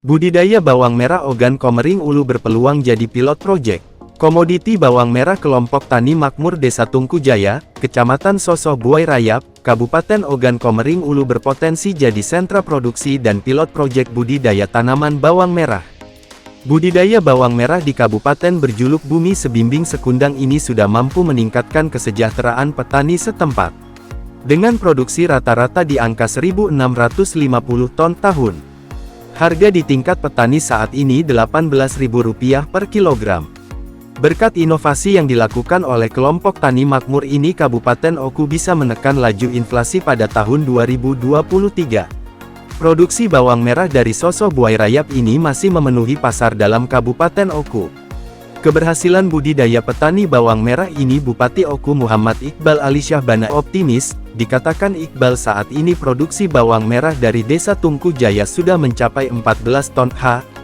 Budidaya bawang merah Ogan Komering Ulu berpeluang jadi pilot proyek. Komoditi bawang merah kelompok tani makmur Desa Tungku Jaya, Kecamatan Sosoh Buai Rayap, Kabupaten Ogan Komering Ulu berpotensi jadi sentra produksi dan pilot proyek budidaya tanaman bawang merah. Budidaya bawang merah di kabupaten berjuluk Bumi Sebimbing Sekundang ini sudah mampu meningkatkan kesejahteraan petani setempat. Dengan produksi rata-rata di angka 1.650 ton tahun. Harga di tingkat petani saat ini Rp18.000 per kilogram. Berkat inovasi yang dilakukan oleh kelompok tani makmur ini Kabupaten Oku bisa menekan laju inflasi pada tahun 2023. Produksi bawang merah dari Sosoh Buai Rayap ini masih memenuhi pasar dalam Kabupaten Oku. Keberhasilan budidaya petani bawang merah ini Bupati Oku Muhammad Iqbal Ali Syahbana optimis. Dikatakan Iqbal saat ini produksi bawang merah dari Desa Tungku Jaya sudah mencapai 14 ton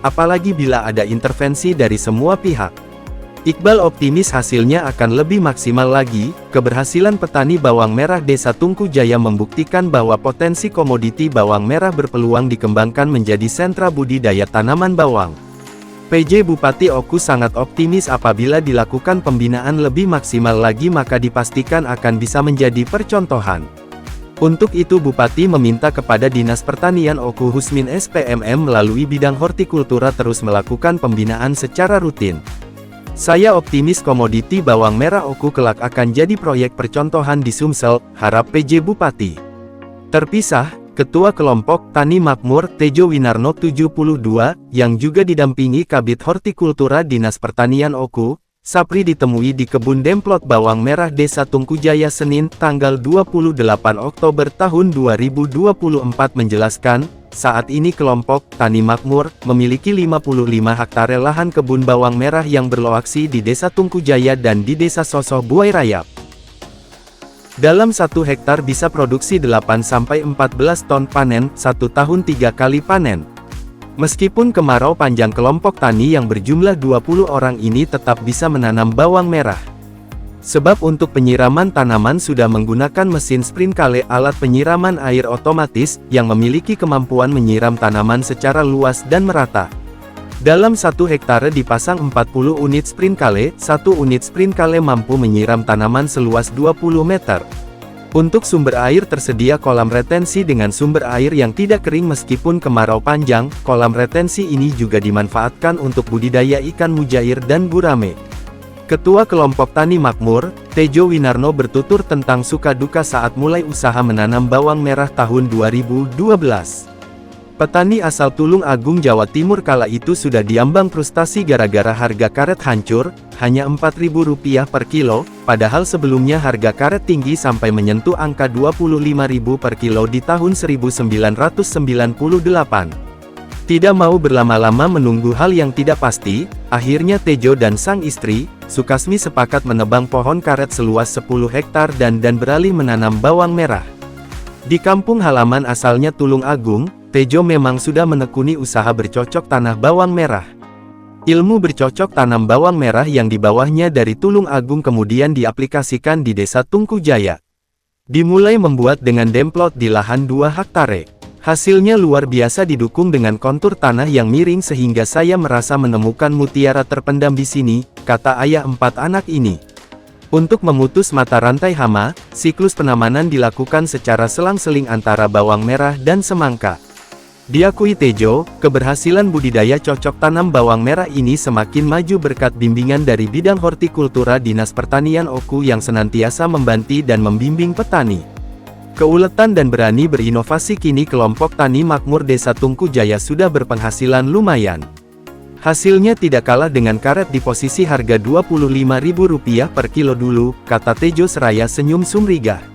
apalagi bila ada intervensi dari semua pihak. Iqbal optimis hasilnya akan lebih maksimal lagi. Keberhasilan petani bawang merah Desa Tungku Jaya membuktikan bahwa potensi komoditi bawang merah berpeluang dikembangkan menjadi sentra budidaya tanaman bawang. PJ Bupati Oku sangat optimis apabila dilakukan pembinaan lebih maksimal lagi maka dipastikan akan bisa menjadi percontohan. Untuk itu Bupati meminta kepada Dinas Pertanian Oku Husmin SPMM melalui bidang hortikultura terus melakukan pembinaan secara rutin. Saya optimis komoditi bawang merah Oku kelak akan jadi proyek percontohan di Sumsel, harap PJ Bupati. Terpisah, Ketua Kelompok Tani Makmur Tejo Winarno 72, yang juga didampingi Kabid Hortikultura Dinas Pertanian Oku, Sapri ditemui di kebun demplot bawang merah Desa Tungku Jaya Senin, tanggal 28 Oktober tahun 2024 menjelaskan, saat ini kelompok Tani Makmur memiliki 55 hektare lahan kebun bawang merah yang berlokasi di Desa Tungku Jaya dan di Desa Sosoh Buai Rayap. Dalam 1 hektar bisa produksi 8-14 ton panen, 1 tahun 3 kali panen. Meskipun kemarau panjang kelompok tani yang berjumlah 20 orang ini tetap bisa menanam bawang merah. Sebab untuk penyiraman tanaman sudah menggunakan mesin sprinkler alat penyiraman air otomatis, yang memiliki kemampuan menyiram tanaman secara luas dan merata. Dalam 1 hektare dipasang 40 unit sprinkler, 1 unit sprinkler mampu menyiram tanaman seluas 20 meter. Untuk sumber air tersedia kolam retensi dengan sumber air yang tidak kering meskipun kemarau panjang. Kolam retensi ini juga dimanfaatkan untuk budidaya ikan mujair dan gurame. Ketua Kelompok Tani Makmur, Tejo Winarno bertutur tentang suka duka saat mulai usaha menanam bawang merah tahun 2012. Petani asal Tulung Agung Jawa Timur kala itu sudah diambang frustasi gara-gara harga karet hancur, hanya Rp4.000 per kilo, padahal sebelumnya harga karet tinggi sampai menyentuh angka Rp25.000 per kilo di tahun 1998. Tidak mau berlama-lama menunggu hal yang tidak pasti, akhirnya Tejo dan sang istri, Sukasmi sepakat menebang pohon karet seluas 10 hektar dan beralih menanam bawang merah. Di kampung halaman asalnya Tulung Agung, Tejo memang sudah menekuni usaha bercocok tanah bawang merah. Ilmu bercocok tanam bawang merah yang dibawahnya dari Tulung Agung kemudian diaplikasikan di Desa Tungku Jaya. Dimulai membuat dengan demplot di lahan 2 hektare. Hasilnya luar biasa didukung dengan kontur tanah yang miring sehingga saya merasa menemukan mutiara terpendam di sini, kata ayah 4 anak ini. Untuk memutus mata rantai hama, siklus penamanan dilakukan secara selang-seling antara bawang merah dan semangka. Diakui Tejo, keberhasilan budidaya cocok tanam bawang merah ini semakin maju berkat bimbingan dari bidang hortikultura Dinas Pertanian Oku yang senantiasa membantu dan membimbing petani. Keuletan dan berani berinovasi kini kelompok Tani Makmur Desa Tungku Jaya sudah berpenghasilan lumayan. Hasilnya tidak kalah dengan karet di posisi harga Rp25.000 per kilo dulu, kata Tejo seraya senyum sumringah.